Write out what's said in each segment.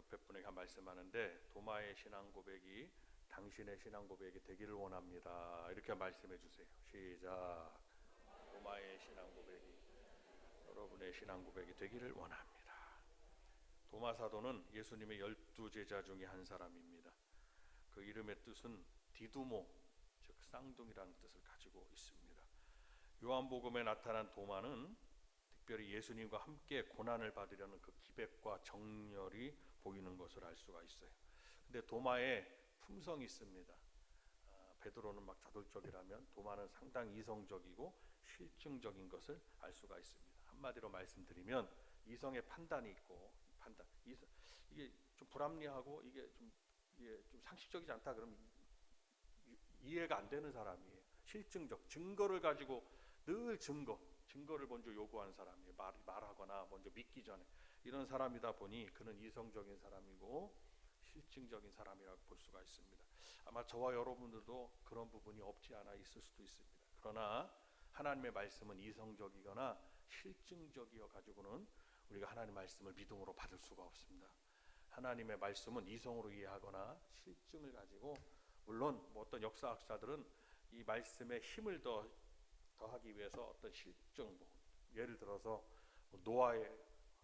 옆에 분에게 말씀하는데 도마의 신앙 고백이 당신의 신앙 고백이 되기를 원합니다. 이렇게 말씀해 주세요. 시작. 도마의 신앙 고백이 여러분의 신앙 고백이 되기를 원합니다. 도마 사도는 예수님의 12제자 중에 한 사람입니다. 그 이름의 뜻은 디두모, 즉 쌍둥이라는 뜻을 가지고 있습니다. 요한복음에 나타난 도마는 특별히 예수님과 함께 고난을 받으려는 그 기백과 정열이 보이는 것을 알 수가 있어요. 근데 도마에 품성이 있습니다. 베드로는 막 저돌적이라면 도마는 상당히 이성적이고 실증적인 것을 알 수가 있습니다. 한마디로 말씀드리면 이성의 판단이 있고 이게 좀 불합리하고 이게 좀 상식적이지 않다 그러면 이해가 안 되는 사람이에요. 실증적 증거를 가지고 늘 증거를 먼저 요구하는 사람이에요. 말하거나 먼저 믿기 전에 이런 사람이다 보니 그는 이성적인 사람이고 실증적인 사람이라고 볼 수가 있습니다. 아마 저와 여러분들도 그런 부분이 없지 않아 있을 수도 있습니다. 그러나 하나님의 말씀은 이성적이거나 실증적이어 가지고는 우리가 하나님의 말씀을 믿음으로 받을 수가 없습니다. 하나님의 말씀은 이성으로 이해하거나 실증을 가지고, 물론 어떤 역사학자들은 이 말씀에 힘을 더하기 위해서 어떤 실증, 예를 들어서 노아의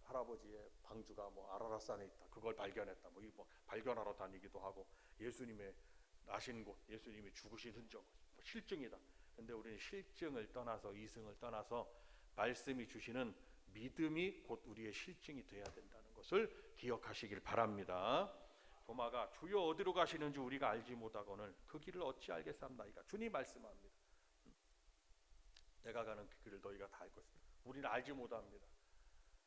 할아버지의 방주가 아라랏산에 있다, 그걸 발견했다, 발견하러 다니기도 하고, 예수님의 나신 곳, 예수님이 죽으신 흔적, 실증이다. 근데 우리는 실증을 떠나서, 이성을 떠나서 말씀이 주시는 믿음이 곧 우리의 실증이 되어야 된다는 것을 기억하시길 바랍니다. 도마가 주여 어디로 가시는지 우리가 알지 못하거늘 그 길을 어찌 알겠사옵나이까. 주님 말씀합니다. 내가 가는 그 길을 너희가 다 알 것이다. 우리는 알지 못합니다.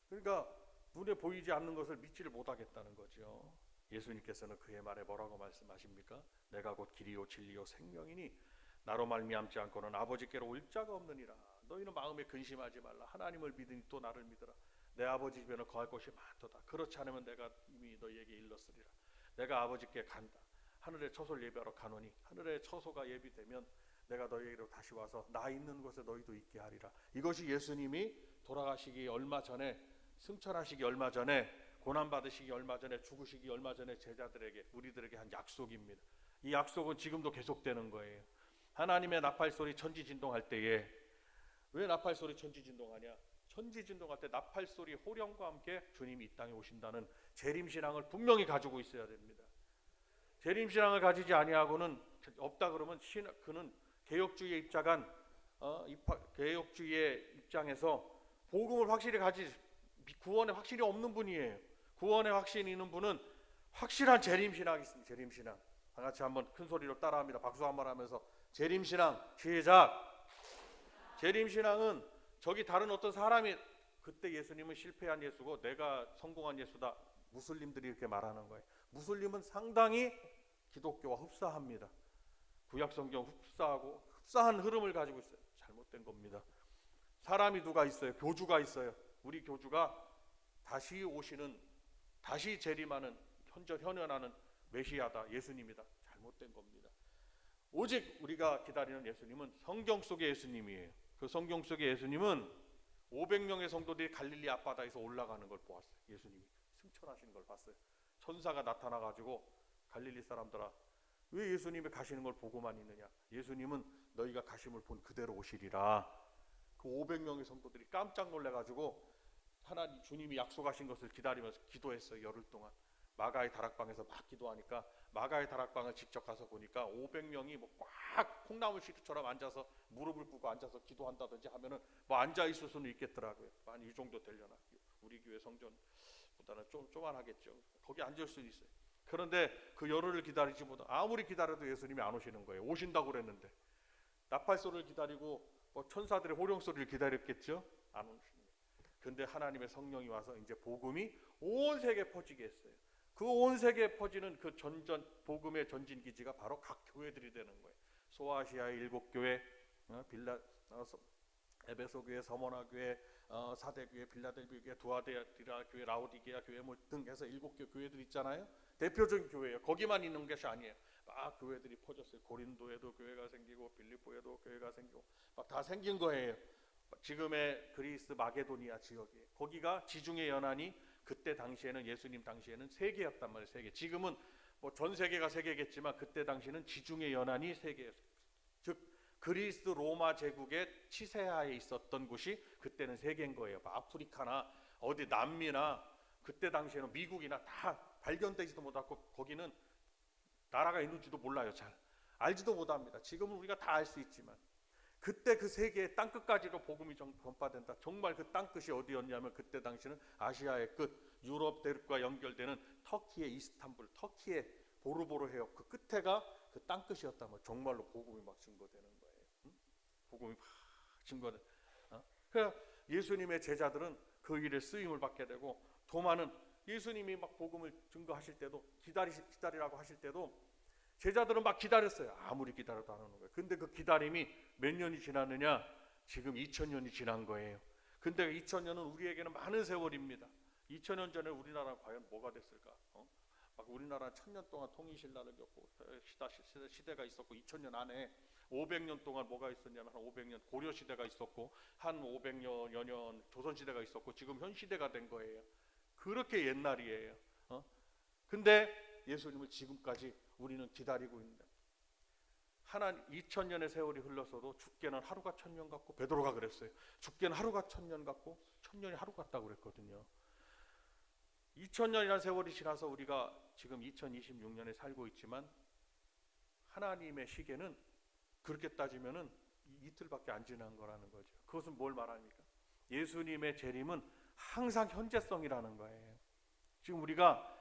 그러니까 눈에 보이지 않는 것을 믿지를 못하겠다는 거죠. 예수님께서는 그의 말에 뭐라고 말씀하십니까? 내가 곧 길이요 진리요 생명이니 나로 말미암지 않고는 아버지께로 올 자가 없느니라. 너희는 마음에 근심하지 말라. 하나님을 믿으니 또 나를 믿으라. 내 아버지 집에는 거할 곳이 많도다. 그렇지 않으면 내가 이미 너희에게 일렀으리라. 내가 아버지께 간다. 하늘의 처소를 예비하러 가노니 하늘의 처소가 예비되면 내가 너희에게로 다시 와서 나 있는 곳에 너희도 있게 하리라. 이것이 예수님이 돌아가시기 얼마 전에, 승천하시기 얼마 전에, 고난받으시기 얼마 전에, 죽으시기 얼마 전에 제자들에게, 우리들에게 한 약속입니다. 이 약속은 지금도 계속되는 거예요. 하나님의 나팔소리 천지진동할 때에, 왜 나팔소리 천지진동하냐? 천지진동할 때 나팔소리 호령과 함께 주님이 이 땅에 오신다는 재림신앙을 분명히 가지고 있어야 됩니다. 재림신앙을 가지지 아니하고는 없다 그러면 그는 개혁주의의 개혁주의의 입장에서 복음을 확실히 구원에 확실히 없는 분이에요. 구원에 확신이 있는 분은 확실한 재림신앙이 있습니다. 재림신앙. 다 같이 한번 큰 소리로 따라합니다. 박수 한번 하면서 재림신앙 시작. 재림신앙은 저기 다른 어떤 사람이, 그때 예수님은 실패한 예수고 내가 성공한 예수다, 무슬림들이 이렇게 말하는 거예요. 무슬림은 상당히 기독교와 흡사합니다. 구약성경 흡사한 흐름을 가지고 있어요. 잘못된 겁니다. 사람이 누가 있어요? 교주가 있어요. 우리 교주가 다시 오시는, 다시 재림하는, 현현하는 메시아다, 예수님이다. 잘못된 겁니다. 오직 우리가 기다리는 예수님은 성경 속의 예수님이에요. 그 성경 속의 예수님은 500명의 성도들이 갈릴리 앞바다에서 올라가는 걸 보았어요. 예수님이 승천하시는 걸 봤어요. 천사가 나타나가지고 갈릴리 사람들아, 왜 예수님이 가시는 걸 보고만 있느냐? 예수님은 너희가 가심을 본 그대로 오시리라. 그 500명의 성도들이 깜짝 놀래가지고 하나님 주님이 약속하신 것을 기다리면서 기도했어요. 열흘 동안. 마가의 다락방에서 막 기도하니까, 마가의 다락방을 직접 가서 보니까 500명이 꽉 콩나물 시루처럼 앉아서 무릎을 꿇고 앉아서 기도한다든지 하면은 앉아 있을 수는 있겠더라고요. 한 이 정도 되려나. 우리 교회 성전보다는 좀 조만하겠죠. 거기 앉을 수는 있어요. 그런데 그 열흘을 기다리지 못하, 아무리 기다려도 예수님이 안 오시는 거예요. 오신다고 그랬는데. 나팔소리를 기다리고 천사들의 호령소리를 기다렸겠죠. 안 오십니다. 근데 하나님의 성령이 와서 이제 복음이 온 세계에 퍼지게 했어요. 그 온 세계에 퍼지는 그 복음의 전진 기지가 바로 각 교회들이 되는 거예요. 소아시아의 7교회, 에베소 교회, 서머나 교회, 사대 교회, 빌라델비 교회, 두아디라 교회, 라오디게아 교회 등 해서 7개 교회들 있잖아요. 대표적인 교회예요. 거기만 있는 것이 아니에요. 막 교회들이 퍼졌어요. 고린도에도 교회가 생기고 빌립보에도 교회가 생기고 막 다 생긴 거예요. 지금의 그리스 마게도니아 지역에, 거기가 지중해 연안이 그때 당시에는 예수님 당시에는 세계였단 말이에요. 세계. 지금은 뭐 전 세계가 세계겠지만 그때 당시는 지중해 연안이 세계였어요. 즉 그리스 로마 제국의 치세하에 있었던 곳이 그때는 세계인 거예요. 아프리카나 어디 남미나 그때 당시에는 미국이나 다 발견되지도 못하고 거기는 나라가 있는지도 몰라요. 잘 알지도 못합니다. 지금은 우리가 다 알 수 있지만 그때 그 세계의 땅끝까지도 복음이 전파된다. 정말 그 땅끝이 어디였냐면 그때 당시는 아시아의 끝, 유럽 대륙과 연결되는 터키의 이스탄불, 터키의 보르보르 해협 그 끝에가 그 땅끝이었다면 정말로 복음이 막 증거되는 거예요. 복음이 막 증거돼. 그래서 예수님의 제자들은 그 일에 쓰임을 받게 되고 도마는 예수님이 막 복음을 증거하실 때도 기다리라고 하실 때도 제자들은 막 기다렸어요. 아무리 기다려도 안 오는 거예요. 근데 그 기다림이 몇 년이 지났느냐? 지금 2000년이 지난 거예요. 근데 2000년은 우리에게는 많은 세월입니다. 2000년 전에 우리나라는 과연 뭐가 됐을까? 막 우리나라 1000년 동안 통일신라를 겪고 시대가 있었고 2000년 안에 500년 동안 뭐가 있었냐면 한 500년 고려 시대가 있었고 한 500여 년 조선 시대가 있었고 지금 현 시대가 된 거예요. 그렇게 옛날이에요. 근데 예수님을 지금까지 우리는 기다리고 있는 하나님 2000년의 세월이 흘렀어도 죽게는 하루가 1000년 같고 베드로가 그랬어요. 죽게는 하루가 1000년 같고 1000년이 하루 같다고 그랬거든요. 2000년이라는 세월이 지나서 우리가 지금 2026년에 살고 있지만 하나님의 시계는 그렇게 따지면은 이틀밖에 안 지난 거라는 거죠. 그것은 뭘 말합니까? 예수님의 재림은 항상 현재성이라는 거예요. 지금 우리가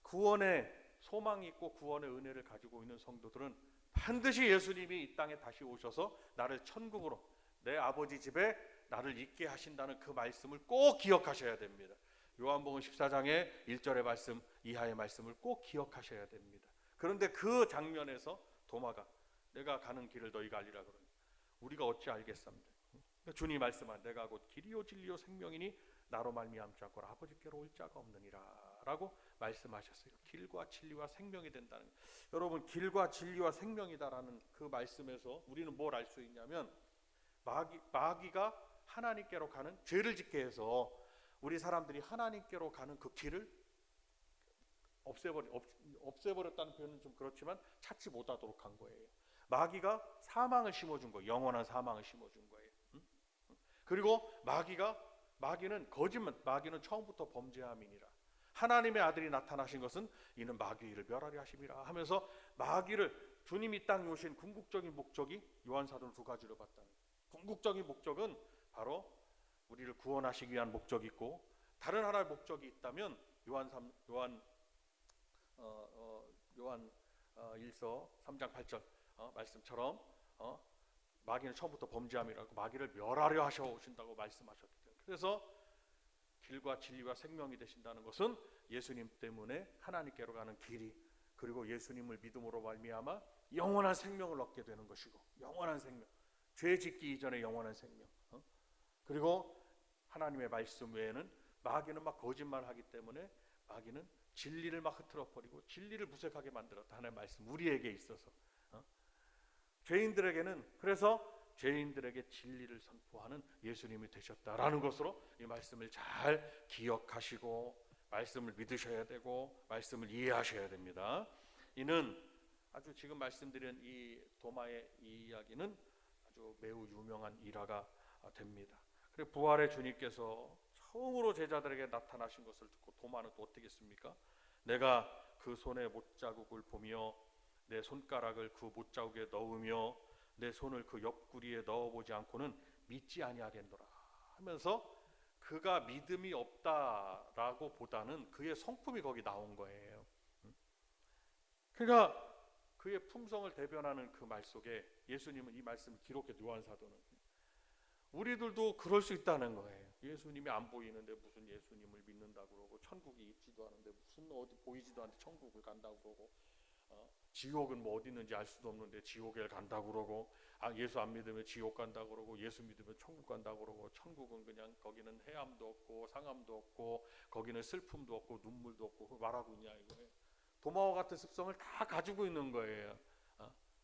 구원의 소망이 있고 구원의 은혜를 가지고 있는 성도들은 반드시 예수님이 이 땅에 다시 오셔서 나를 천국으로 내 아버지 집에 나를 있게 하신다는 그 말씀을 꼭 기억하셔야 됩니다. 요한복음 14장의 1절의 말씀 이하의 말씀을 꼭 기억하셔야 됩니다. 그런데 그 장면에서 도마가 내가 가는 길을 너희가 알리라 그러니 우리가 어찌 알겠습니까? 주님 말씀한 내가 곧 길이요 진리요 생명이니 나로 말미암지 않고는 아버지께로 올 자가 없느니라 라고 말씀하셨어요. 길과 진리와 생명이 된다는 거예요. 여러분 길과 진리와 생명이다라는 그 말씀에서 우리는 뭘 알 수 있냐면 마귀가 하나님께로 가는 죄를 짓게 해서 우리 사람들이 하나님께로 가는 그 길을 없애버렸다는 표현은 좀 그렇지만 찾지 못하도록 한 거예요. 마귀가 사망을 심어준 거예요. 영원한 사망을 심어준 거예요. 그리고 마귀는 거짓말, 마귀는 처음부터 범죄함이니라. 하나님의 아들이 나타나신 것은 이는 마귀의 일을 멸하려 하심이라 하면서 마귀를 주님이 이 땅에 오신 궁극적인 목적이 요한사도는 두 가지로 봤다는 거예요. 궁극적인 목적은 바로 우리를 구원하시기 위한 목적이 있고 다른 하나의 목적이 있다면 요한 1서 3장 8절 말씀처럼 마귀는 처음부터 범죄함이라고 마귀를 멸하려 하셔 오신다고 말씀하셨기 때문에 그래서 길과 진리와 생명이 되신다는 것은 예수님 때문에 하나님께로 가는 길이 그리고 예수님을 믿음으로 말미암아 영원한 생명을 얻게 되는 것이고 영원한 생명 죄 짓기 이전의 영원한 생명 그리고 하나님의 말씀 외에는 마귀는 막 거짓말하기 때문에 마귀는 진리를 막 흐트러 버리고 진리를 무색하게 만들었다. 하나님의 말씀 우리에게 있어서 죄인들에게는 그래서 죄인들에게 진리를 선포하는 예수님이 되셨다라는 것으로 이 말씀을 잘 기억하시고 말씀을 믿으셔야 되고 말씀을 이해하셔야 됩니다. 이는 아주 지금 말씀드린 이 도마의 이 이야기는 아주 매우 유명한 일화가 됩니다. 그리고 부활의 주님께서 처음으로 제자들에게 나타나신 것을 듣고 도마는 또 어떻게 했습니까? 내가 그 손에 못자국을 보며 내 손가락을 그 못자국에 넣으며 내 손을 그 옆구리에 넣어보지 않고는 믿지 아니하겠노라 하면서 그가 믿음이 없다라고 보다는 그의 성품이 거기 나온 거예요. 그러니까 그의 품성을 대변하는 그 말 속에 예수님은 이 말씀을 기록해 요한사도는 우리들도 그럴 수 있다는 거예요. 예수님이 안 보이는데 무슨 예수님을 믿는다고 그러고 천국이 있지도 않은데 무슨 어디 보이지도 않는데 천국을 간다고 그러고 지옥은 뭐 어디 있는지 알 수도 없는데 지옥에 간다고 그러고 예수 안 믿으면 지옥 간다고 그러고 예수 믿으면 천국 간다고 그러고 천국은 그냥 거기는 해함도 없고 상함도 없고 거기는 슬픔도 없고 눈물도 없고 말하고 있냐 이거예요. 도마와 같은 습성을 다 가지고 있는 거예요.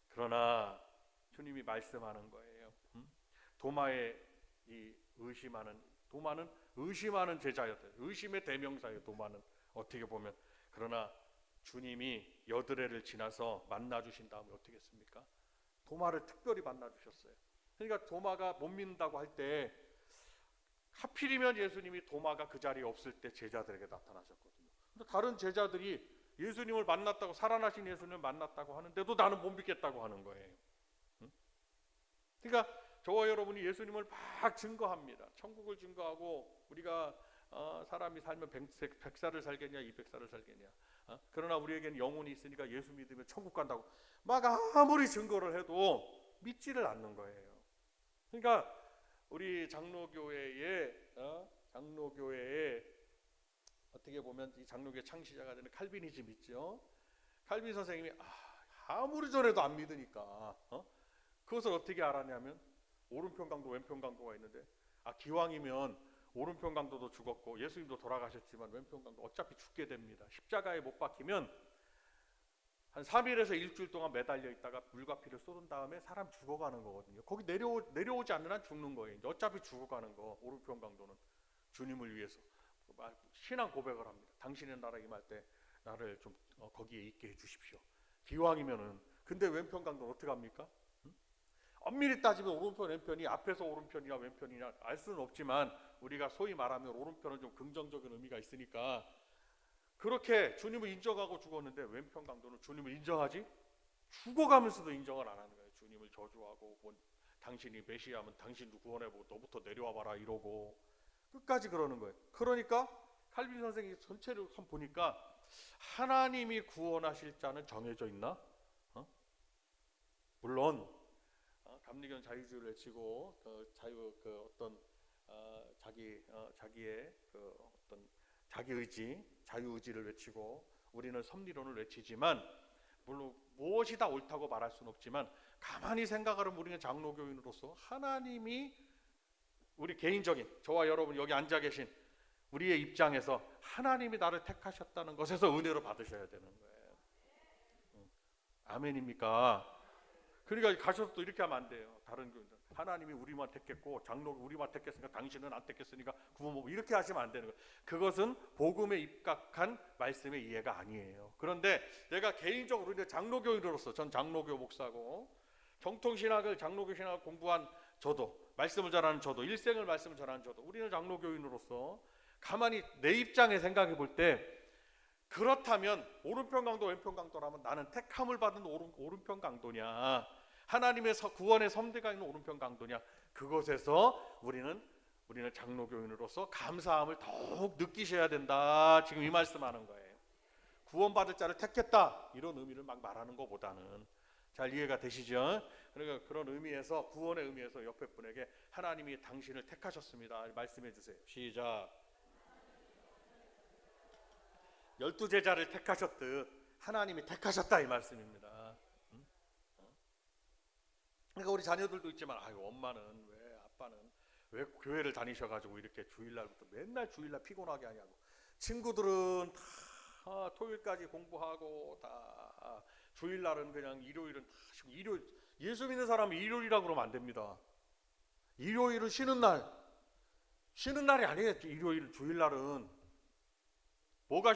그러나 주님이 말씀하는 거예요. 도마의 이 의심하는 도마는 의심하는 제자였대요. 의심의 대명사예요. 도마는 어떻게 보면. 그러나 주님이 여드레를 지나서 만나주신 다음에 어떻게 했습니까? 도마를 특별히 만나주셨어요. 그러니까 도마가 못 믿는다고 할 때 하필이면 예수님이 도마가 그 자리에 없을 때 제자들에게 나타나셨거든요. 근데 다른 제자들이 예수님을 만났다고, 살아나신 예수님을 만났다고 하는데도 나는 못 믿겠다고 하는 거예요. 그러니까 저와 여러분이 예수님을 막 증거합니다. 천국을 증거하고 우리가 사람이 살면 100살을 살겠냐 200살을 살겠냐. 그러나 우리에게는 영혼이 있으니까 예수 믿으면 천국 간다고 막 아무리 증거를 해도 믿지를 않는 거예요. 그러니까 우리 장로교회에 어떻게 보면 이 장로교회 창시자가 되는 칼빈이즘 있죠. 칼빈 선생님이 아무리 전해도 안 믿으니까 그것을 어떻게 알았냐면 오른편 강도 왼편 강도가 있는데 기왕이면 오른편 강도도 죽었고 예수님도 돌아가셨지만 왼편 강도 어차피 죽게 됩니다. 십자가에 못 박히면 한 3일에서 일주일 동안 매달려 있다가 물과 피를 쏟은 다음에 사람 죽어가는 거거든요. 거기 내려오지 않는 한 죽는 거예요. 이제 어차피 죽어가는 거. 오른편 강도는 주님을 위해서 신앙 고백을 합니다. 당신의 나라 임할 때 나를 좀 거기에 있게 해주십시오. 기왕이면은. 근데 왼편 강도는 어떻게 합니까? 엄밀히 따지면 오른편 왼편이 앞에서 오른편이냐 왼편이냐 알 수는 없지만 우리가 소위 말하면 오른편은 좀 긍정적인 의미가 있으니까 그렇게 주님을 인정하고 죽었는데 왼편 강도는 주님을 인정하지? 죽어가면서도 인정을 안 하는 거예요. 주님을 저주하고 당신이 메시아면 당신도 구원해보고 너부터 내려와 봐라 이러고 끝까지 그러는 거예요. 그러니까 칼빈 선생이 전체를 한번 보니까 하나님이 구원하실 자는 정해져 있나? 물론 감리교는 자유주의를 외치고 자기의 어떤 자기 의지, 자유 의지를 외치고 우리는 섭리론을 외치지만 물론 무엇이 다 옳다고 말할 수는 없지만 가만히 생각을 하면 우리는 장로교인으로서 하나님이 우리 개인적인 저와 여러분 여기 앉아 계신 우리의 입장에서 하나님이 나를 택하셨다는 것에서 은혜로 받으셔야 되는 거예요. 아멘입니까? 그러니까 가셔서 또 이렇게 하면 안 돼요. 다른 교인들 하나님이 우리만 택했고 장로 우리만 택했으니까 당신은 안 택했으니까 구원 못 이렇게 하시면 안 되는 거예요. 그것은 복음에 입각한 말씀의 이해가 아니에요. 그런데 내가 개인적으로 이제 장로교인으로서 전 장로교 목사고 정통신학을 장로교 신학을 공부한 저도 말씀을 전하는 저도 일생을 말씀을 전하는 저도 우리는 장로교인으로서 가만히 내 입장에 생각해 볼 때 그렇다면 오른편 강도 왼편 강도라면 나는 택함을 받은 오른편 강도냐 하나님의 구원의 섭리가 있는 오른편 강도냐 그것에서 우리는 장로교인으로서 감사함을 더욱 느끼셔야 된다. 지금 이 말씀하는 거예요. 구원받을 자를 택했다 이런 의미를 막 말하는 것보다는 잘 이해가 되시죠? 그러니까 그런 의미에서 구원의 의미에서 옆에 분에게 하나님이 당신을 택하셨습니다 말씀해 주세요. 시작. 12제자를 택하셨듯 하나님이 택하셨다 이 말씀입니다. 그러니까 우리 자녀들도 있지만 엄마는 왜 아빠는 왜 교회를 다니셔가지고 이렇게 주일날부터 맨날 주일날 피곤하게 하냐고. 친구들은 다 토요일까지 공부하고 다 주일날은 그냥 일요일은 다 일요일 예수 믿는 사람이 일요일이라고 그러면 안 됩니다. 일요일은 쉬는 날이 아니에요. 일요일 주일날은 뭐가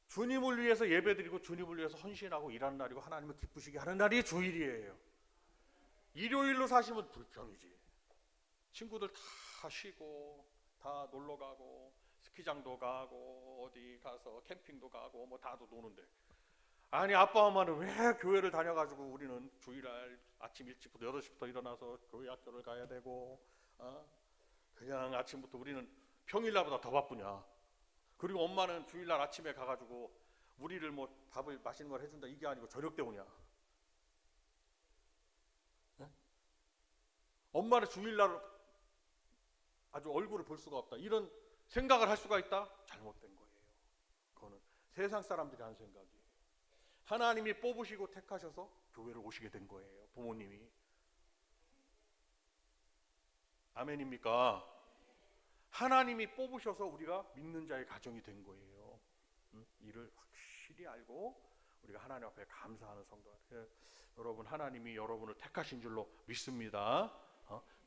주님을 위해서 예배드리고 주님을 위해서 헌신하고 일하는 날이고 하나님을 기쁘시게 하는 날이 주일이에요. 일요일로 사시면 불평이지. 친구들 다 쉬고 다 놀러 가고 스키장도 가고 어디 가서 캠핑도 가고 뭐 다도 노는데 아니 아빠 엄마는 왜 교회를 다녀가지고 우리는 주일날 아침 일찍부터 8시부터 일어나서 교회 학교를 가야 되고 그냥 아침부터 우리는 평일날보다 더 바쁘냐. 그리고 엄마는 주일날 아침에 가가지고 우리를 뭐 밥을 맛있는 걸 해준다 이게 아니고 저녁 때 오냐. 네? 엄마는 주일날 아주 얼굴을 볼 수가 없다 이런 생각을 할 수가 있다? 잘못된 거예요. 그거는 세상 사람들이 하는 생각이에요. 하나님이 뽑으시고 택하셔서 교회를 오시게 된 거예요. 부모님이. 아멘입니까? 하나님이 뽑으셔서 우리가 믿는 자의 가정이 된 거예요. 이를 확실히 알고 우리가 하나님 앞에 감사하는 성도가 돼요. 여러분 하나님이 여러분을 택하신 줄로 믿습니다.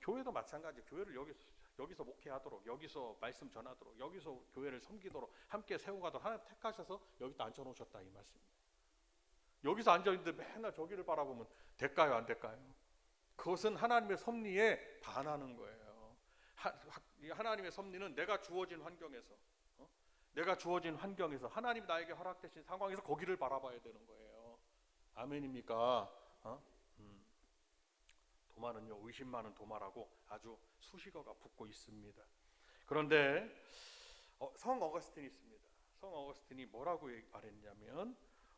교회도 마찬가지. 교회를 여기 여기서 목회하도록, 여기서 말씀 전하도록, 여기서 교회를 섬기도록 함께 세워가도록 하나님 택하셔서 여기다 앉혀놓으셨다 이 말씀입니다. 여기서 앉아있는데 맨날 저기를 바라보면 될까요, 안 될까요? 그것은 하나님의 섭리에 반하는 거예요. 하나님의 섭리는 내가 주어진 환경에서, 내가 주어진 환경에서 하나님이 나에게 허락되신 상황에서 거기를 바라봐야 되는 거예요. 아멘입니까? 도마는요, 의심 많은 도마라고 아주 수식어가 붙고 있습니다. 그런데 성 어거스틴이 있습니다. 성 어거스틴이 뭐라고 말했냐면,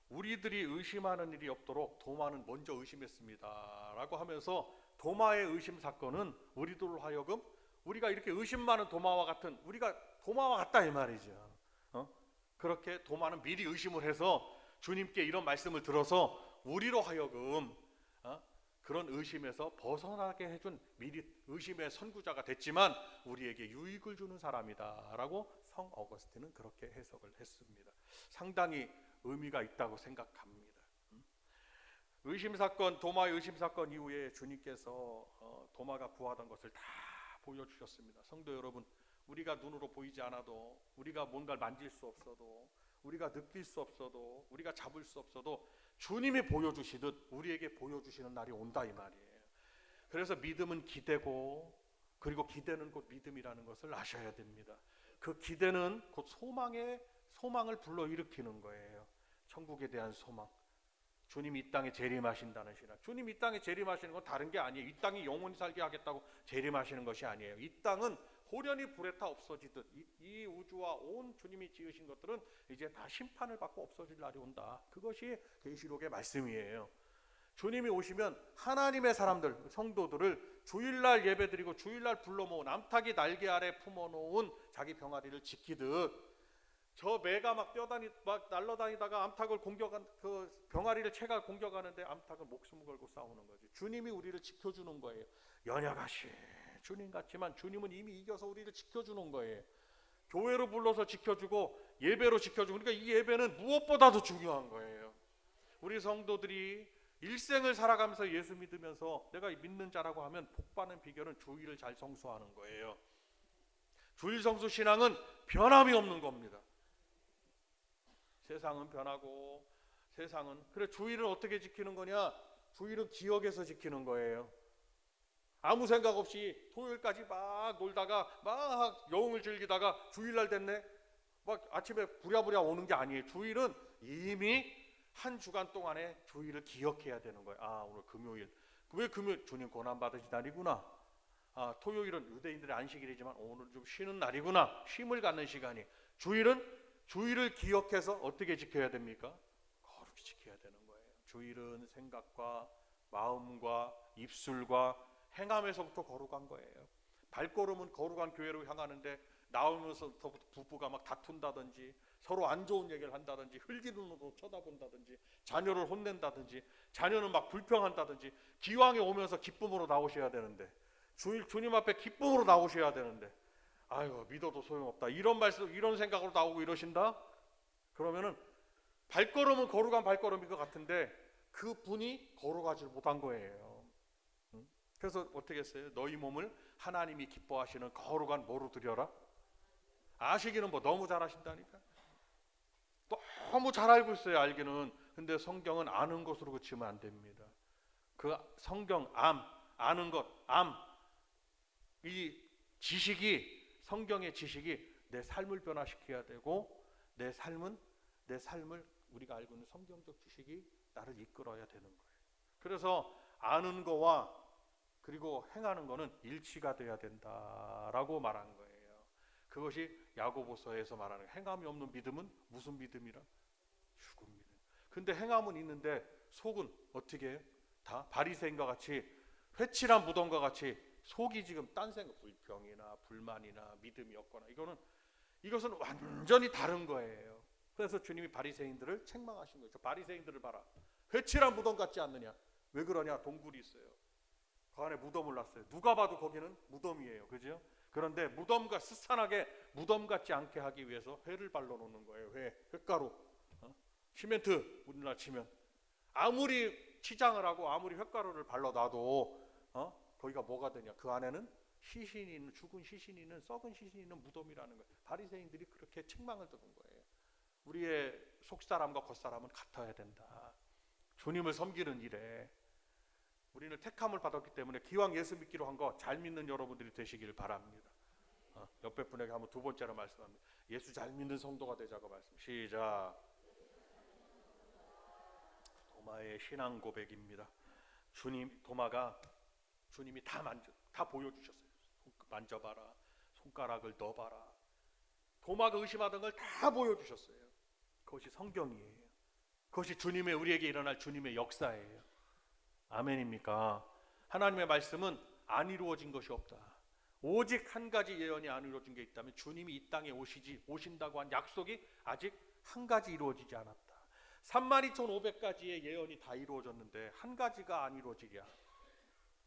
우리들이 의심하는 일이 없도록 도마는 먼저 의심했습니다 라고 하면서, 도마의 의심 사건은 우리들로 하여금 우리가 이렇게 의심 많은 도마와 같은, 우리가 도마와 같다 이 말이죠. 그렇게 도마는 미리 의심을 해서 주님께 이런 말씀을 들어서 우리로 하여금 그런 의심에서 벗어나게 해준, 미리 의심의 선구자가 됐지만 우리에게 유익을 주는 사람이다 라고 성 어거스틴은 그렇게 해석을 했습니다. 상당히 의미가 있다고 생각합니다. 의심사건, 도마의 의심사건 이후에 주님께서 도마가 구하던 것을 다 보여주셨습니다. 성도 여러분, 우리가 눈으로 보이지 않아도, 우리가 뭔가를 만질 수 없어도, 우리가 느낄 수 없어도, 우리가 잡을 수 없어도 주님이 보여주시듯 우리에게 보여주시는 날이 온다 이 말이에요. 그래서 믿음은 기대고, 그리고 기대는 곧 믿음이라는 것을 아셔야 됩니다. 그 기대는 곧 소망을 불러일으키는 거예요. 천국에 대한 소망, 주님이 이 땅에 재림하신다는 신앙. 주님이 이 땅에 재림하시는 건 다른 게 아니에요. 이 땅이 영원히 살게 하겠다고 재림하시는 것이 아니에요. 이 땅은 호련히 불에 타 없어지듯 이 우주와 온 주님이 지으신 것들은 이제 다 심판을 받고 없어질 날이 온다. 그것이 계시록의 말씀이에요. 주님이 오시면 하나님의 사람들, 성도들을 주일날 예배드리고 주일날 불러 모은, 암탉이 날개 아래 품어놓은 자기 병아리를 지키듯, 저 매가 막 날아다니다가 암탉을 공격한, 그 병아리를 채가 공격하는데 암탉은 목숨을 걸고 싸우는 거지. 주님이 우리를 지켜주는 거예요. 연약하신 주님 같지만 주님은 이미 이겨서 우리를 지켜주는 거예요. 교회로 불러서 지켜주고 예배로 지켜주고, 그러니까 이 예배는 무엇보다도 중요한 거예요. 우리 성도들이 일생을 살아가면서 예수 믿으면서 내가 믿는 자라고 하면 복받는 비결은 주일을 잘 성수하는 거예요. 주일 성수 신앙은 변함이 없는 겁니다. 세상은 변하고, 세상은, 그래 주일은 어떻게 지키는 거냐? 주일은 기억에서 지키는 거예요. 아무 생각 없이 토요일까지 막 놀다가 막 여흥을 즐기다가 주일날 됐네, 막 아침에 부랴부랴 오는 게 아니에요. 주일은 이미 한 주간 동안에 주일을 기억해야 되는 거예요. 아, 오늘 금요일, 왜 금요일? 주님 고난 받으신 날이구나. 아, 토요일은 유대인들의 안식일이지만 오늘 좀 쉬는 날이구나. 쉼을 갖는 시간이. 주일을 기억해서 어떻게 지켜야 됩니까? 거룩히 지켜야 되는 거예요. 주일은 생각과 마음과 입술과 행함에서부터 거룩한 거예요. 발걸음은 거룩한 교회로 향하는데 나오면서부터 부부가 막 다툰다든지, 서로 안 좋은 얘기를 한다든지, 흘기는 눈으로 쳐다본다든지, 자녀를 혼낸다든지, 자녀는 막 불평한다든지, 기왕에 오면서 기쁨으로 나오셔야 되는데, 주님 앞에 기쁨으로 나오셔야 되는데, 아이고 믿어도 소용없다, 이런 말씀, 이런 생각으로 나오고 이러신다? 그러면은 발걸음은 거룩한 발걸음인 것 같은데 그 분이 거룩하지 못한 거예요. 그래서 어떻게 했어요? 너희 몸을 하나님이 기뻐하시는 거룩한 뭐로 드려라? 아시기는 뭐 너무 잘 아신다니까. 너무 잘 알고 있어요, 알기는. 근데 성경은 아는 것으로 그치면 안 됩니다. 그 성경 아는 것, 이 지식이, 성경의 지식이 내 삶을 변화시켜야 되고, 내 삶을 우리가 알고 있는 성경적 지식이 나를 이끌어야 되는 거예요. 그래서 아는 거와 그리고 행하는 거는 일치가 돼야 된다라고 말한 거예요. 그것이 야고보서에서 말하는 행함이 없는 믿음은 무슨 믿음이라? 죽은 믿음. 근데 행함은 있는데 속은 어떻게 해요? 다 바리새인과 같이, 회칠한 무덤과 같이 속이 지금 딴 생각, 불평이나 불만이나 믿음이 없거나, 이것은 완전히 다른 거예요. 그래서 주님이 바리새인들을 책망하신 거죠. 바리새인들을 봐라, 회칠한 무덤 같지 않느냐? 왜 그러냐? 동굴이 있어요. 그 안에 무덤을 놨어요. 누가 봐도 거기는 무덤이에요. 그죠? 그런데 무덤과 스산하게 무덤 같지 않게 하기 위해서 회를 발라놓는 거예요. 횟가루, 시멘트 우리나라 치면 아무리 치장을 하고 아무리 횟가루를 발라놔도 거기가 뭐가 되냐? 그 안에는 시신이 있는, 죽은 시신이 있는, 썩은 시신이 있는 무덤이라는 거예요. 바리새인들이 그렇게 책망을 듣는 거예요. 우리의 속사람과 겉사람은 같아야 된다. 주님을 섬기는 일에 우리는 택함을 받았기 때문에 기왕 예수 믿기로 한 거 잘 믿는 여러분들이 되시길 바랍니다. 옆에 분에게 한번 두 번째로 말씀합니다. 예수 잘 믿는 성도가 되자고 말씀. 시작. 도마의 신앙 고백입니다. 도마가 주님이 다 보여주셨어요. 만져봐라, 손가락을 넣어봐라. 도마가 의심하던 걸 다 보여주셨어요. 그것이 성경이에요. 그것이 우리에게 일어날 주님의 역사예요. 아멘입니까? 하나님의 말씀은 안 이루어진 것이 없다. 오직 한 가지 예언이 안 이루어진 게 있다면 주님이 이 땅에 오신다고 한 약속이 아직 한 가지 이루어지지 않았다. 32,500가지의 예언이 다 이루어졌는데 한 가지가 안 이루어지랴.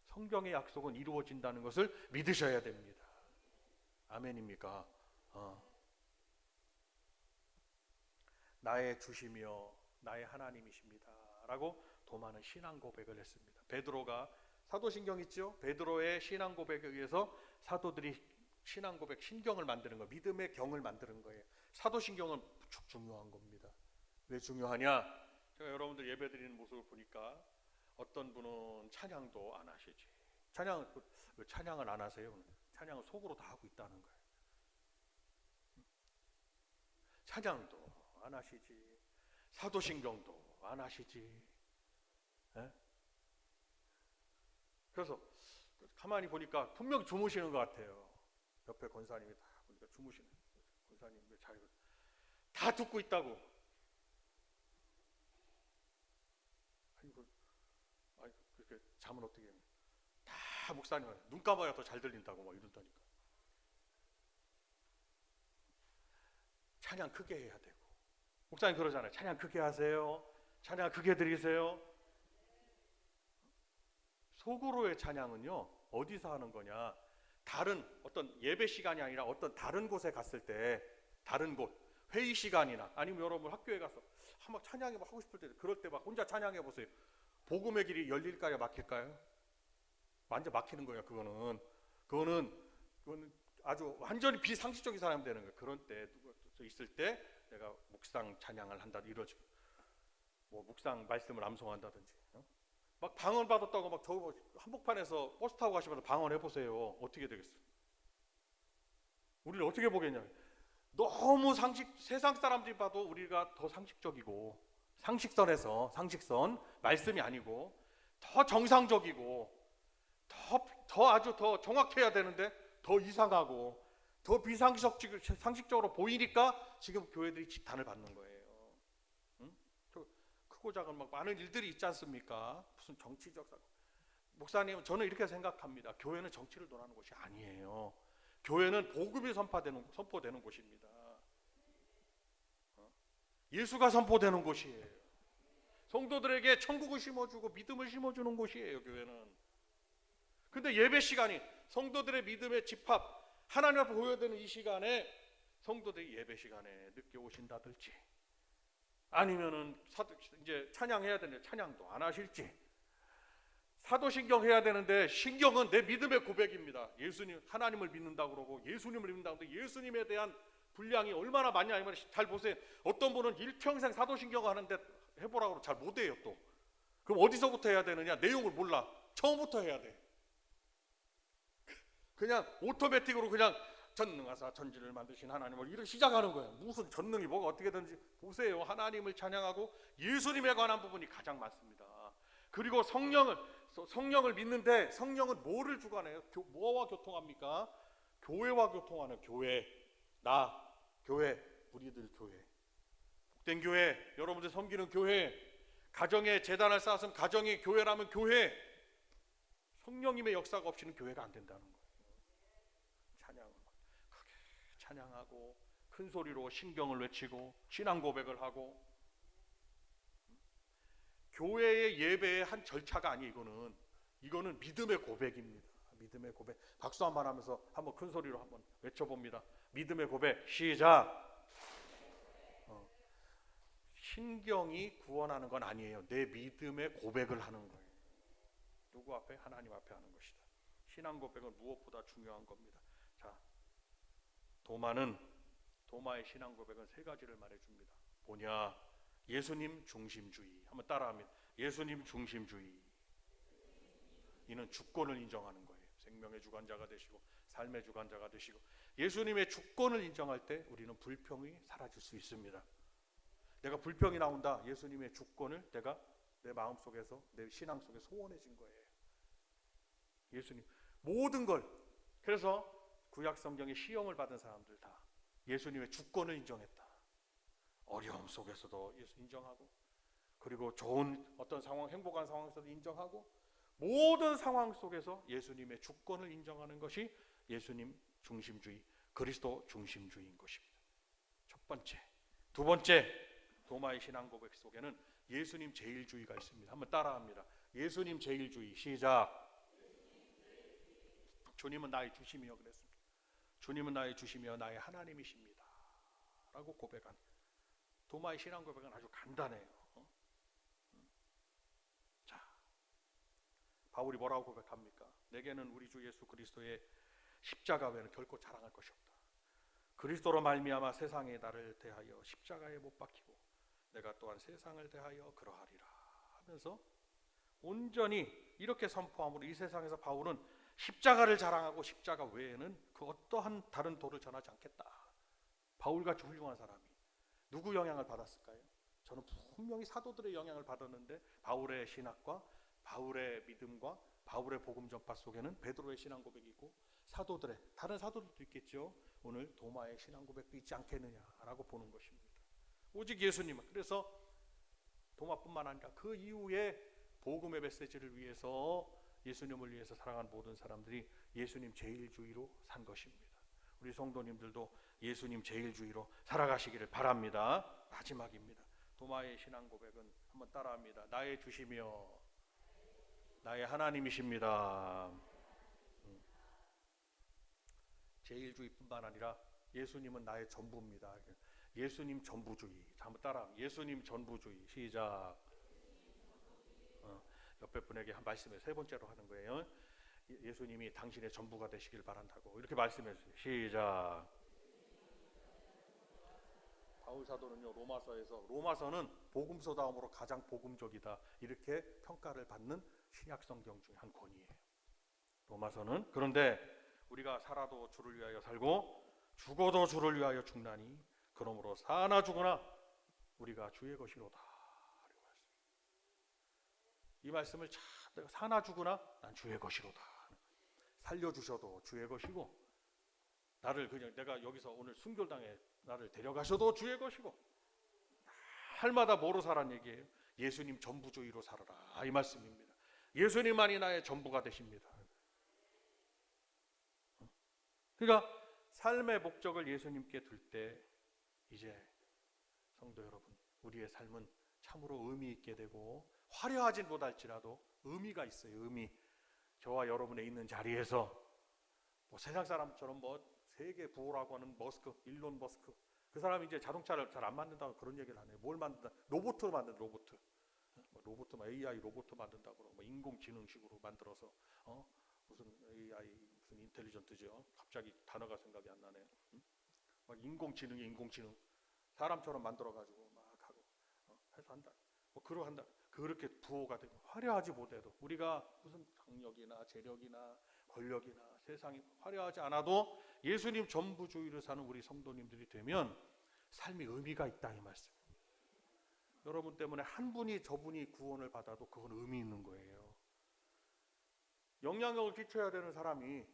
성경의 약속은 이루어진다는 것을 믿으셔야 됩니다. 아멘입니까? 나의 주시며 나의 하나님이십니다 라고 도마는 신앙 고백을 했습니다. 베드로가 사도신경 있죠? 베드로의 신앙 고백에 의해서 사도들이 신앙 고백 신경을 만드는 거예요. 믿음의 경을 만드는 거예요. 사도신경은 무척 중요한 겁니다. 왜 중요하냐? 제가 여러분들 예배드리는 모습을 보니까 어떤 분은 찬양도 안 하시지. 왜 찬양을 안 하세요? 찬양을 속으로 다 하고 있다는 거예요. 찬양도 안 하시지. 사도신경도 안 하시지. 에? 그래서 가만히 보니까 분명 주무시는 것 같아요. 옆에 권사님이 다 보니까 주무시는. 권사님 왜 자기가 다 듣고 있다고. 아니 그렇게 잠은 어떻게 해요? 다 목사님 눈 감아야 더 잘 들린다고 막 이런다니까. 찬양 크게 해야 되고. 목사님 그러잖아요. 찬양 크게 하세요. 찬양 크게 드리세요. 속으로의 찬양은요 어디서 하는 거냐? 다른 어떤 예배 시간이 아니라 어떤 다른 곳에 갔을 때, 다른 곳 회의 시간이나 아니면 여러분 학교에 가서 막 찬양이 막 하고 싶을 때, 그럴 때 막 혼자 찬양해 보세요. 복음의 길이 열릴까요, 막힐까요? 완전 막히는 거예요. 그거는 아주 완전히 비상식적인 사람이 되는 거예요. 그런 때 누가 있을 때 내가 묵상 찬양을 한다 이러지. 뭐 묵상 말씀을 암송한다든지. 막 방언 받았다고 막 저 한복판에서 버스 타고 가시면서 방언해 보세요. 어떻게 되겠어요? 우리를 어떻게 보겠냐? 너무 세상 사람들이 봐도 우리가 더 상식적이고, 상식선 말씀이 아니고 더 정상적이고 더 정확해야 되는데 더 이상하고 더 비상식적으로 보이니까 지금 교회들이 지탄을 받는 거예요. 크고 작은 막 많은 일들이 있지 않습니까? 무슨 정치적 사고. 목사님, 저는 이렇게 생각합니다. 교회는 정치를 논하는 곳이 아니에요. 교회는 복음이 선포되는 곳입니다. 예수가 선포되는 곳이에요. 성도들에게 천국을 심어주고 믿음을 심어주는 곳이에요. 교회는. 근데 예배 시간이 성도들의 믿음의 집합, 하나님 앞에 보여되는 이 시간에 성도들이 예배 시간에 늦게 오신다든지, 아니면은 이제 찬양해야 되는데 찬양도 안 하실지, 사도신경 해야 되는데 신경은 내 믿음의 고백입니다. 예수님, 하나님을 믿는다고 그러고 예수님을 믿는다고 하는데 예수님에 대한 분량이 얼마나 많냐 이 말이. 잘 보세요. 어떤 분은 일평생 사도신경 하는데 해보라고 잘 못해요. 또 그럼 어디서부터 해야 되느냐? 내용을 몰라. 처음부터 해야 돼. 그냥 오토매틱으로 그냥 전능하사 천지를 만드신 하나님을 이렇게 시작하는 거예요. 무슨 전능이 뭐가 어떻게든지. 보세요. 하나님을 찬양하고 예수님에 관한 부분이 가장 많습니다. 그리고 성령을 믿는데 성령은 뭐를 주관해요? 뭐와 교통합니까? 교회와 교통하는 교회. 교회, 우리들 교회. 복된 교회, 여러분들 섬기는 교회, 가정에 재단을 쌓았으면 가정이 교회라면 교회. 성령님의 역사가 없이는 교회가 안 된다는 거예요. 찬양을 크게 찬양하고 큰 소리로 신경을 외치고 신앙 고백을 하고. 교회의 예배의 한 절차가 아니에요. 이거는 믿음의 고백입니다. 믿음의 고백. 박수 한번 하면서 한번 큰 소리로 한번 외쳐봅니다. 믿음의 고백. 시작. 신경이 구원하는 건 아니에요. 내 믿음의 고백을 하는 거예요. 누구 앞에? 하나님 앞에 하는 것이다. 신앙 고백은 무엇보다 중요한 겁니다. 자, 도마의 신앙 고백은 세 가지를 말해줍니다. 뭐냐? 예수님 중심주의. 한번 따라합니다. 예수님 중심주의. 이는 주권을 인정하는 거예요. 생명의 주관자가 되시고 삶의 주관자가 되시고 예수님의 주권을 인정할 때 우리는 불평이 사라질 수 있습니다. 내가 불평이 나온다. 예수님의 주권을 내가 내 마음속에서 내 신앙 속에 소원해진 거예요. 예수님 모든 걸. 그래서 구약 성경에 시험을 받은 사람들 다 예수님의 주권을 인정했다. 어려움 속에서도 예수 인정하고, 그리고 좋은 어떤 상황, 행복한 상황에서도 인정하고, 모든 상황 속에서 예수님의 주권을 인정하는 것이 예수님 중심주의, 그리스도 중심주의인 것입니다. 첫 번째. 두 번째, 도마의 신앙 고백 속에는 예수님 제일주의가 있습니다. 한번 따라합니다. 예수님 제일주의. 시작. 주님은 나의 주심이여 그랬습니다. 주님은 나의 주심이여 나의 하나님이십니다 라고 고백한 도마의 신앙 고백은 아주 간단해요. 자, 바울이 뭐라고 고백합니까? 내게는 우리 주 예수 그리스도의 십자가 외에는 결코 자랑할 것이 없다. 그리스도로 말미암아 세상에 나를 대하여 십자가에 못 박히고 내가 또한 세상을 대하여 그러하리라 하면서 온전히 이렇게 선포함으로 이 세상에서 바울은 십자가를 자랑하고 십자가 외에는 그 어떠한 다른 도를 전하지 않겠다. 바울같이 훌륭한 사람이 누구 영향을 받았을까요? 저는 분명히 사도들의 영향을 받았는데 바울의 신학과 바울의 믿음과 바울의 복음 전파 속에는 베드로의 신앙 고백이 있고 사도들의 다른 사도들도 있겠죠. 오늘 도마의 신앙 고백도 있지 않겠느냐라고 보는 것입니다. 오직 예수님은. 그래서 도마뿐만 아니라 그 이후에 복음의 메시지를 위해서 예수님을 위해서 살아간 모든 사람들이 예수님 제일주의로 산 것입니다. 우리 성도님들도 예수님 제일주의로 살아가시기를 바랍니다. 마지막입니다. 도마의 신앙 고백은 한번 따라합니다. 나의 주시며 나의 하나님이십니다. 제일주의뿐만 아니라 예수님은 나의 전부입니다. 예수님 전부주의. 한번 따라합니다. 예수님 전부주의. 시작. 옆에 분에게 한 말씀을 세 번째로 하는 거예요. 예수님이 당신의 전부가 되시길 바란다고 이렇게 말씀해주세요. 시작. 바울 사도는요 로마서는 복음서 다음으로 가장 복음적이다 이렇게 평가를 받는 신약 성경 중 한 권이에요. 로마서는. 그런데 우리가 살아도 주를 위하여 살고 죽어도 주를 위하여 죽나니 그러므로 사나 죽으나 우리가 주의 것이로다. 이 말씀을 내가 사나 죽으나 난 주의 것이로다. 살려주셔도 주의 것이고 나를 그냥 내가 여기서 오늘 순교당에 나를 데려가셔도 주의 것이고 할마다 뭐로 살란 얘기예요? 예수님 전부주의로 살아라 이 말씀입니다. 예수님만이 나의 전부가 되십니다. 그러니까 삶의 목적을 예수님께 둘 때 이제 성도 여러분 우리의 삶은 참으로 의미 있게 되고 화려하진 못할지라도 의미가 있어요. 의미. 저와 여러분의 있는 자리에서 뭐 세상 사람처럼 뭐 세계 부호라고 하는 머스크, 일론 머스크 그 사람이 이제 자동차를 잘 안 만든다고 그런 얘기를 하네요. 뭘 만든다? 로봇을 만든 로봇. 로봇, AI 로봇 만든다고 뭐 인공지능식으로 만들어서 무슨 AI 무슨 인텔리전트죠. 갑자기 단어가 생각이 안 나네요. 막 인공지능 사람처럼 만들어가지고 막 하고 해서 한다. 뭐 그러 한다. 그렇게 부호가 되고 화려하지 못해도 우리가 무슨 강력이나 재력이나 권력이나 세상이 화려하지 않아도 예수님 전부주의를 사는 우리 성도님들이 되면 삶이 의미가 있다 이 말씀입니다. 여러분 때문에 한 분이 저분이 구원을 받아도 그건 의미 있는 거예요. 영향력을 끼쳐야 되는 사람이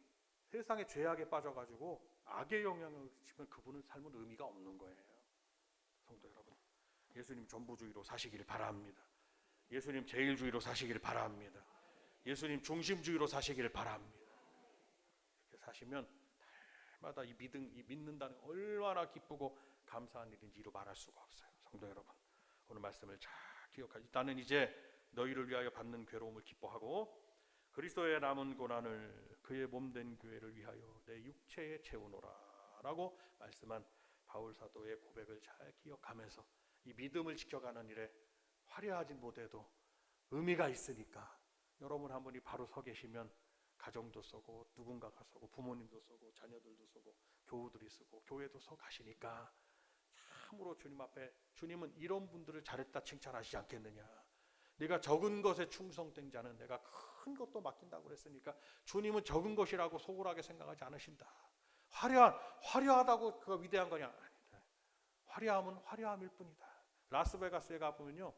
세상의 죄악에 빠져가지고 악의 영향을 끼치면 그분은 삶은 의미가 없는 거예요. 성도 여러분 예수님 전부주의로 사시길 바랍니다. 예수님 제일주의로 사시길 바랍니다. 예수님 중심주의로 사시길 바랍니다. 이렇게 사시면 날마다 이 믿는다는 얼마나 기쁘고 감사한 일인지 이루 말할 수가 없어요. 성도 여러분 오늘 말씀을 잘 기억하지. 나는 이제 너희를 위하여 받는 괴로움을 기뻐하고 그리스도의 남은 고난을 그의 몸된 교회를 위하여 내 육체에 채우노라 라고 말씀한 바울 사도의 고백을 잘 기억하면서 이 믿음을 지켜가는 일에 화려하진 못해도 의미가 있으니까 여러분 한 분이 바로 서 계시면 가정도 쓰고 누군가가 쓰고 부모님도 쓰고 자녀들도 쓰고 교우들이 쓰고 교회도 써 가시니까 참으로 주님 앞에 주님은 이런 분들을 잘했다 칭찬하시지 않겠느냐. 네가 적은 것에 충성된 자는 내가 큰 것도 맡긴다고 그랬으니까 주님은 적은 것이라고 소홀하게 생각하지 않으신다. 화려하다고 그거 위대한 거냐? 아니다. 화려함은 화려함일 뿐이다. 라스베가스에 가보면요,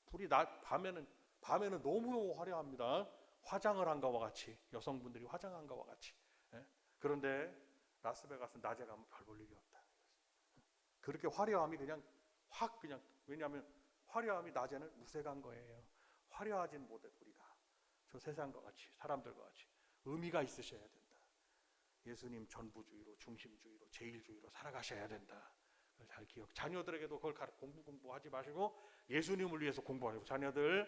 불이 밤에는 너무너무 화려합니다. 화장을 한 것과 같이, 여성분들이 화장한 것과 같이. 그런데 라스베가스는 낮에 가면 별 볼 일이 없다. 그렇게 화려함이 그냥 왜냐하면 화려함이 낮에는 무색한 거예요. 화려하진 못해 우리가. 저 세상과 같이, 사람들과 같이 의미가 있으셔야 된다. 예수님 전부주의로, 중심주의로, 제일주의로 살아가셔야 된다. 잘 자녀들에게도 그걸 공부하지 마시고 예수님을 위해서 공부하고, 자녀들,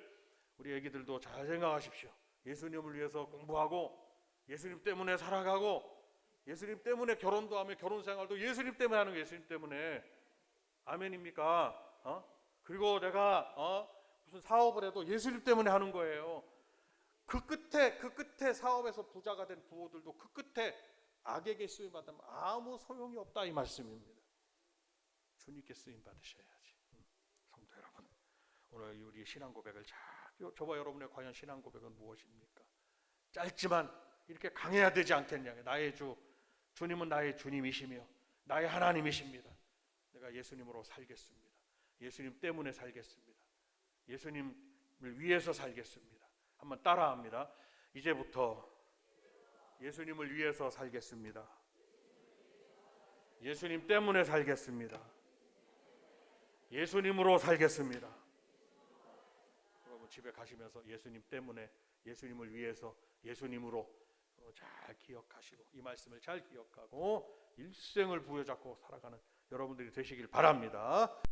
우리 애기들도 잘 생각하십시오. 예수님을 위해서 공부하고 예수님 때문에 살아가고 예수님 때문에 결혼도 하며 결혼 생활도 예수님 때문에 하는 거, 예수님 때문에. 아멘입니까? 그리고 내가 무슨 사업을 해도 예수님 때문에 하는 거예요. 그 끝에 사업에서 부자가 된 부호들도 그 끝에 악에게 쓰임 받으면 아무 소용이 없다, 이 말씀입니다. 주님께 쓰임 받으셔야지. 성도 여러분, 오늘 우리 신앙 고백을 저와 여러분의 과연 신앙 고백은 무엇입니까? 짧지만 이렇게 강해야 되지 않겠냐. 나의 주님은 나의 주님이시며 나의 하나님이십니다. 내가 예수님으로 살겠습니다. 예수님 때문에 살겠습니다. 예수님을 위해서 살겠습니다. 한번 따라합니다. 이제부터 예수님을 위해서 살겠습니다. 예수님 때문에 살겠습니다. 예수님으로 살겠습니다. 여러분 집에 가시면서 예수님 때문에, 예수님을 위해서, 예수님으로 잘 기억하시고 이 말씀을 잘 기억하고 일생을 부여잡고 살아가는 여러분들이 되시길 바랍니다.